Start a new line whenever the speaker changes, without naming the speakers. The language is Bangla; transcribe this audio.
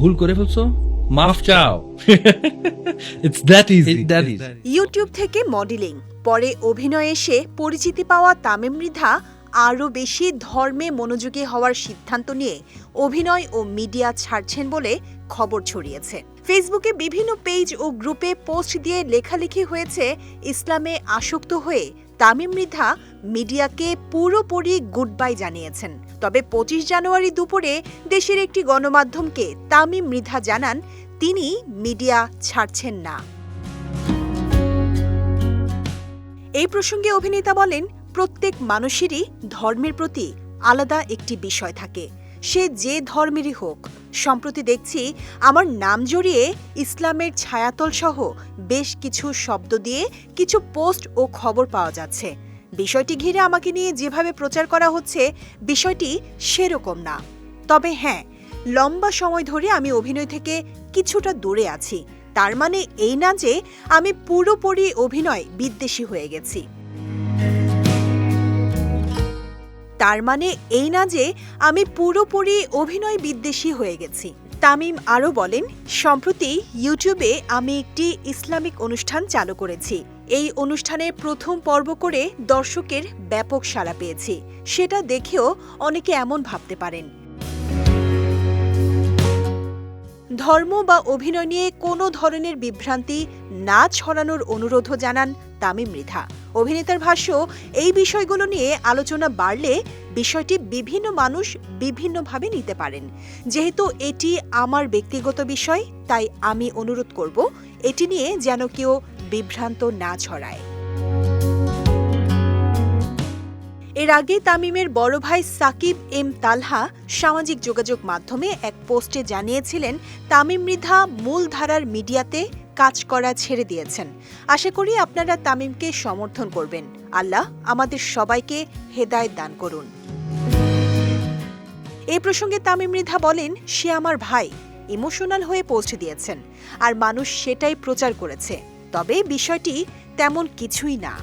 ভুল করে ফেলছো, মাফ চাও। It's that easy.
ইউটিউব থেকে মডেলিং, পরে অভিনয়ে এসে পরিচিতি পাওয়া তামিম মৃধা আরও বেশি ধর্মে মনোযোগী হওয়ার সিদ্ধান্ত নিয়ে অভিনয় ও মিডিয়া ছাড়ছেন বলে খবর ছড়িয়েছে। ফেসবুকে বিভিন্ন পেজ ও গ্রুপে পোস্ট দিয়ে লেখালেখি হয়েছে, ইসলামে আসক্ত হয়ে তামিম মৃধা মিডিয়াকে পুরোপুরি গুড বাই জানিয়েছেন। তবে 25 জানুয়ারি দুপুরে দেশের একটি গণমাধ্যমকে তামিম মৃধা জানান তিনি মিডিয়া ছাড়ছেন না। এই প্রসঙ্গে অভিনেতা বলেন, প্রত্যেক মানুষেরই ধর্মের প্রতি আলাদা একটি বিষয় থাকে, সে যে ধর্মেরই হোক। সম্প্রতি দেখছি আমার নাম জড়িয়ে ইসলামের ছায়াতল সহ বেশ কিছু শব্দ দিয়ে কিছু পোস্ট ও খবর পাওয়া যাচ্ছে। বিষয়টি ঘিরে আমাকে নিয়ে যেভাবে প্রচার করা হচ্ছে, বিষয়টি সেরকম না। তবে হ্যাঁ, লম্বা সময় ধরে আমি অভিনয় থেকে কিছুটা দূরে আছি, তার মানে এই না যে আমি পুরোপুরি অভিনয় বিদ্বেষী হয়ে গেছি। তামিম আরও বলেন, সম্প্রতি ইউটিউবে আমি একটি ইসলামিক অনুষ্ঠান চালু করেছি। এই অনুষ্ঠানের প্রথম পর্ব করে দর্শকের ব্যাপক সাড়া পেয়েছি। সেটা দেখেও অনেকে এমন ভাবতে পারেন। ধর্ম বা অভিনয় নিয়ে কোনো ধরনের বিভ্রান্তি না ছড়ানোর অনুরোধও জানান তামিম মৃধা। অভিনেতার ভাষ্য, এই বিষয়গুলো নিয়ে আলোচনা বাড়লে বিষয়টি বিভিন্ন মানুষ বিভিন্নভাবে নিতে পারেন। যেহেতু এটি আমার ব্যক্তিগত বিষয়, তাই আমি অনুরোধ করব এটি নিয়ে যেন কেউ বিভ্রান্ত না ছড়ায়। এর আগে তামিমের বড় ভাই সাকিব এম তালহা সামাজিক যোগাযোগ মাধ্যমে এক পোস্টে জানিয়েছিলেন, তামিম মৃধা মূলধারার মিডিয়াতে কাজ করা ছেড়ে দিয়েছেন। আশা করি আপনারা তামিমকে সমর্থন করবেন। আল্লাহ আমাদের সবাইকে হেদায়েত দান করুন। এই প্রসঙ্গে তামিম মৃধা বলেন, সে আমার ভাই, ইমোশনাল হয়ে পোস্ট দিয়েছেন, আর মানুষ সেটাই প্রচার করেছে। তবে বিষয়টি তেমন কিছুই না।